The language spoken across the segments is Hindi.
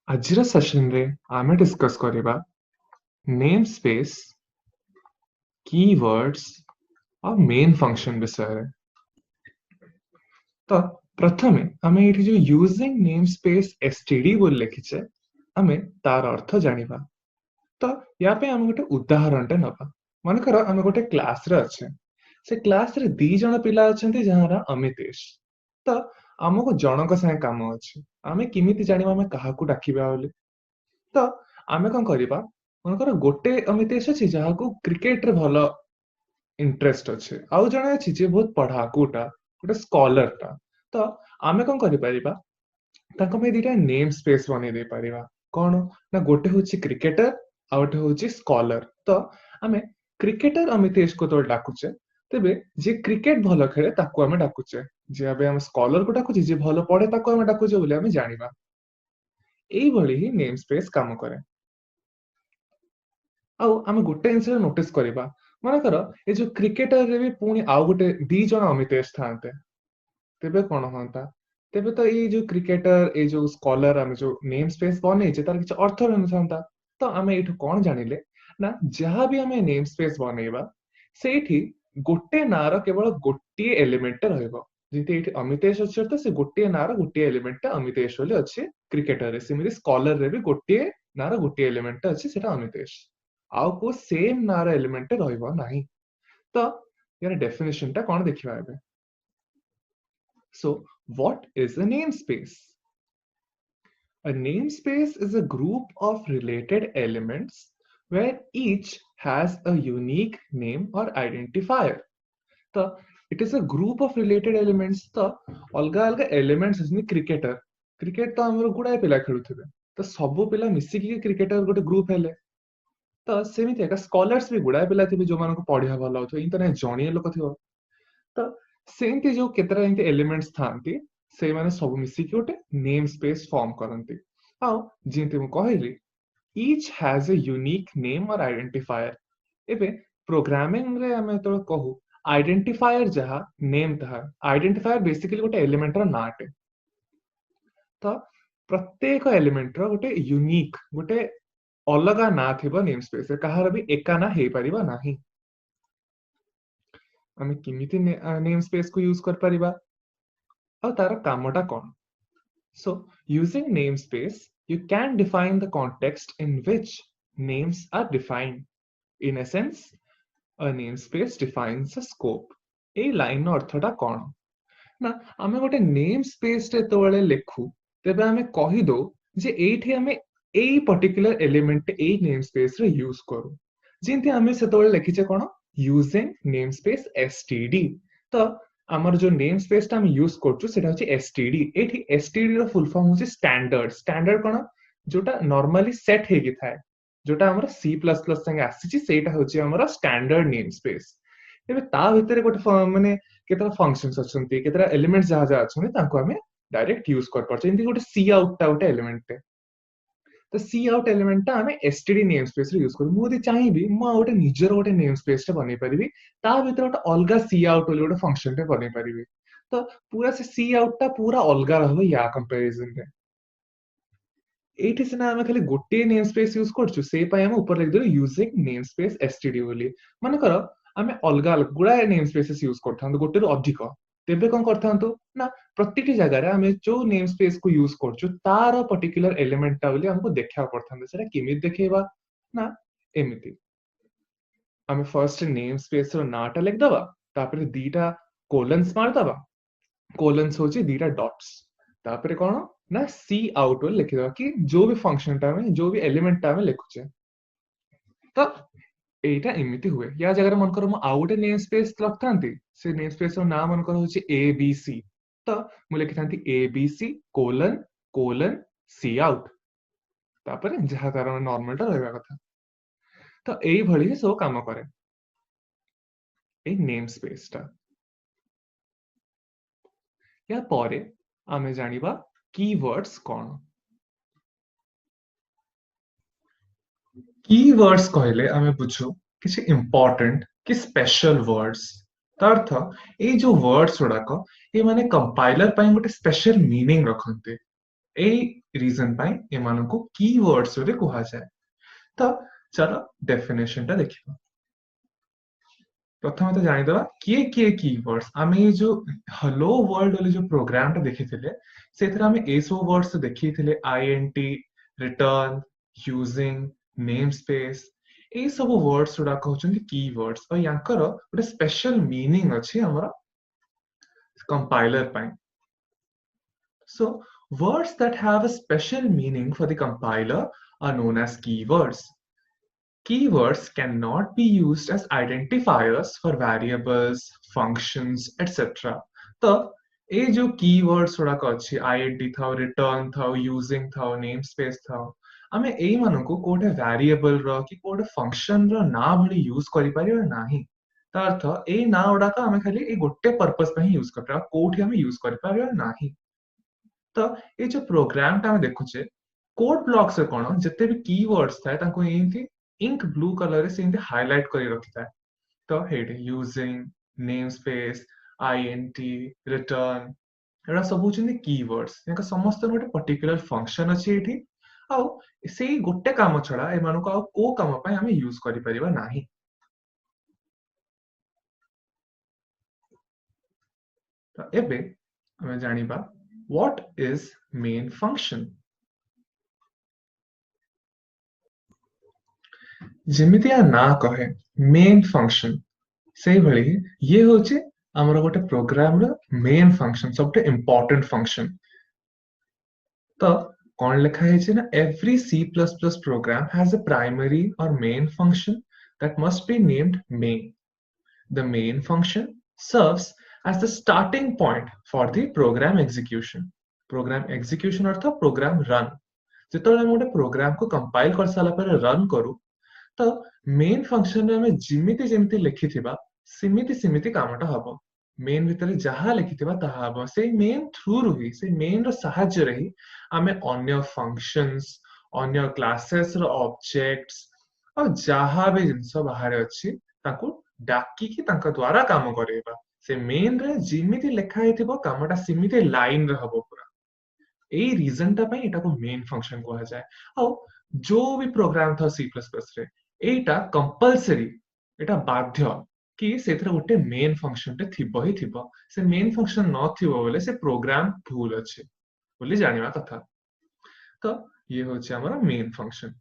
आजिर सेशन रे आमे डिस्कस करिबा नेम स्पेस कीवर्ड्स और मेन फंक्शन विषय तो प्रथमे आमे एठी जो यूजिंग नेम स्पेस एसटीडी बोल लिखिचे आमे तार अर्थ जानिबा। तो या पे आमे गोटे उदाहरण टे नबा। मन कर आमे गोटे क्लास रे अच्छे से क्लास रे दी जण पिला अछंती जहारा अमितेश। तो हमको जनक संगे काम अछि आमे किमिति जानिबा आमे काहाकू डाकिबा बोली। तो आमे कोन करिबा मनकर गोटे अमितेश अछि जहाकू क्रिकेट रे भलो इंटरेस्ट अच्छे आउ जणे अछि जे बहुत पढ़ाकूटा गोटे स्कॉलर टा। तो आमे कोन करि परिबा ताको पे दिटा नेम स्पेस बने दे परिबा कोन ना गोटे होछि क्रिकेटर आ गोटे होछि स्कॉलर। तो आमे क्रिकेटर अमितेश को तो डाकुचे तेबे जे क्रिकेट भलो खेले ताको आमे डाकुचे जे आबे हम स्कॉलर को डाकुचे जे भलो पढ़े ताको आमे डाकुचे बोली आमे जानिबा। एई भली ही नेम स्पेस काम करे। आउ आमे गोटे जिनिस नोटिस करिबा मन कर ए जो क्रिकेटर रे भी पुनी आउ गोटे दी जण अमितेश थांते तेबे कोन होंता तेबे तो ये जो क्रिकेटर ए जो स्कॉलर आमे जो नेम स्पेस बने जे तार किछ अर्थ रहनथांता। तो आमे एठु कोन जानिले ना जहां भी आमे नेम स्पेस बनेबा सेठी गोटे नार केवल गोटे एलिमेंट रहइबो जेते एठी अमितेश अछि तो से गोटे नार गोटे एलिमेंट अमितेश होले अछि क्रिकेटर रे सिमिली स्कॉलर रे भी गोटे नार गोटे एलिमेंट अछि सेटा अमितेश आउ को सेम नार एलिमेंट रहइबो नाही। तो यार डेफिनेशन टा कोन देखिबा एबे। So what is a namespace? A namespace is a group of related elements where each has a unique name or identifier. So it is a group of related elements तो अलगा अलगा elements जैसे क्रिकेटर क्रिकेट तो हमर गुडाय पिला खेलुथिबे तो सब पिला मिसी की क्रिकेटर गोटे ग्रुप हेले। तो सेमिति एका स्कॉलर्स भी गुडाय पिला थिबे जो मानको पढिया भलो होथो इन तो नै जणिए लोक थिबो। तो सेमती जो केतरा एमती एलिमेंट्स थांती से माने सब मिसी की गोटे नेम स्पेस फॉर्म करंती। आउ जेंति मु कहली each has a unique name और आइडेंटिफायर। एबे प्रोग्रामिंग रे हमें तो कहू आइडेंटिफायर जहा नेम तहा आइडेंटिफायर बेसिकली गोटे एलिमेंट रो नाटे। तो प्रत्येक एलिमेंट रो गोटे यूनिक गोटे अलगा ना थिबो नेम स्पेस रे कहार भी एका ना हेई परिबा नाही। आमे किमिति नेम स्पेस को यूज कर परिबा और तार कामटा कोन। So using namespace you can define the context in which names are defined. In essence a namespace defines a scope. ए लाइन नो अर्थटा कोन ना आमे गोटे नेम स्पेस रे तोळे लेखु तेबे आमे कहि दो जे एठी आमे एई पर्टिकुलर एलिमेंट एई नेम स्पेस रे यूज करू जेंति आमे से तोळे लेखिचे कोन यूजिंग नेमस्पेस एसटीडी। तो आमर जो नेम स्पेस टा हम यूज करछु सेटा होची एसटीडी। एठी एसटीडी रो फुल फॉर्म होची स्टैंडर्ड। स्टैंडर्ड कोन जोटा नॉर्मली सेट हेगी थाए जोटा हमर सी प्लस प्लस संगे आसीची सेटा होची हमर स्टैंडर्ड नेम स्पेस। एबे ता भितरे गोटे माने केतरा फंक्शंस अछंती केतरा एलिमेंट्स जहा जहा अछंती ताको हमें डायरेक्ट यूज कर परछ। इंति गोटे सी आउट टा गोटे एलिमेंट टे तो सी आउट एलिमेंट टा हमें एसटीडी नेमस्पेस रे यूज करू। मु यदि चाहिबी मु गोटे निजर गोटे नेमस्पेस टे बनै परिबी ता भितर गोटे अलगा सी आउट बोली गोटे फंक्शन टे बनै परिबी। तो पूरा से सी आउट टा पूरा अलगा रहबो या कंपैरिजन रे। एठी सिना हमें खाली गोटे नेमस्पेस यूज करछु से पय हम ऊपर लिख दो यूजिंग नेमस्पेस एसटीडी बोली। माने करो हमें अलगा अलग गुडा नेमस्पेसेस यूज करथां गोटे रो अधिक तेबे कोन करथांतो ना प्रतिटी जगह रे हमें जो नेम स्पेस को यूज करछु तार पर्टिकुलर एलिमेंट टा बोली हमको देखा पड़थांतो सेटा किमित देखेबा ना एमिति हमें फर्स्ट नेम स्पेस रो नाटा लिख दबा तापर दीटा कोलन्स मार दबा कोलन्स होची दीटा डॉट्स तापर कोन ना सी आउट बोली लिख दबा कि जो भी फंक्शन टा में जो भी एलिमेंट टा में लिखुचे। तो एटा एमिति हुए या जगह मन कर मु आउट नेम स्पेस रखथांती से नेम स्पेस रो नाम मन कर होची ए बी सी। तो मु लिखथांती A B C colon colon cout तापर जहा तार नॉर्मल टा रहबा कथा। तो एई भली सो काम करे ए नेम स्पेस टा। या परे आमे जानिबा कीवर्ड्स कोन। कीवर्ड्स कहले आमे बुझो किसी इंपॉर्टेंट कि स्पेशल वर्ड्स अर्थ ए जो वर्ड्स गुड़ाक ये माने कंपाइलर पाई गोटे स्पेशल मीनिंग रखते ए रीजन पाई एमानकु कीवर्ड्स रे कहा जाए तो चलो डेफिनेशन टा देखिबा प्रथम तो जानिदवा किए कीवर्ड्स आमे ये जो हेलो वर्ल्ड वाले जो प्रोग्राम टा देखिथिले सेथरा आमे ए सो वर्ड्स देखिथिले INT return using namespace ए सब वर्ड्स गुड़ा कहउछन्ती कीवर्ड्स और यांकर गोटे स्पेशल मीनिंग अछि हमरा compiler pi so words that have a special meaning for the compiler are known as keywords. Keywords cannot be used as identifiers for variables, functions, etc. तो ये जो keywords गुड़ाक अच्छी int था return था using था namespace था आमे एई मानको कोटे variable रो कि कोटे function रो ना भली यूज करि परिबा नाही ता अर्थ ए ना गुड़ाक आमे खाली ए गोटे पर्पस पे ही यूज करबा कोठी आमे यूज करि परिबा नाही तो ये जो प्रोग्राम टा देखुचे कोड ब्लॉक से कौन जिते भी कीवर्ड्स था ताको एंती इंक ब्लू कलर रे सेंती हाईलाइट करी रखता है तो head using namespace INT return era सब होचनी कीवर्ड्स याका समस्त गोटे पर्टिकुलर फंक्शन अछि एठी आ सेही गोटे काम छडा ए मानको आ को काम पय हमें यूज करि परिबा नाही तो एबे हमें जानिबा what is main function जेमिति आ ना कहे मेन फंक्शन से भली ये होचे हमर गोटे प्रोग्राम रो मेन फंक्शन सबटे इंपोर्टेंट फंक्शन तो कौन लिखा है ना every C++ program has a primary or main function that must be named main. The main function serves as the starting point for the program execution. Program execution अर्थात program run. जितने हम गोटे प्रोग्राम को कंपाइल कर साला पर रन करू तो मेन फंक्शन रे हमें जिमिति जिमिति लिखिथिबा सिमिति सिमिति कामटा हबो मेन भितर जहा लिखिथिबा ताहा हबो से मेन थ्रू रही से मेन रो सहाय्य रही आमे अन्य फंक्शंस अन्य क्लासेस रो ऑब्जेक्ट्स और जहा भी जिंस बाहर अछि ताको डाकी की ताका द्वारा काम करेबा से मेन रे जिमिति लिखा हेथिबो कामटा सिमिति लाइन रे हबो पूरा ए रीजन टा पई एटा को मेन फंक्शन कहा जाए और जो भी प्रोग्राम था C++ रे एटा कंपलसरी एटा बाध्य कि सेथरे गोटे मेन फंक्शन टे थिबो ही थिबो से मेन फंक्शन न थिबो बोले से प्रोग्राम भूल अछि बोली जानिबा कथा तो ये होचे हमरा मेन फंक्शन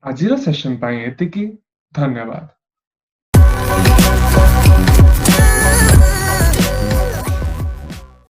आजिर सेशन पाई एतिकी धन्यवाद।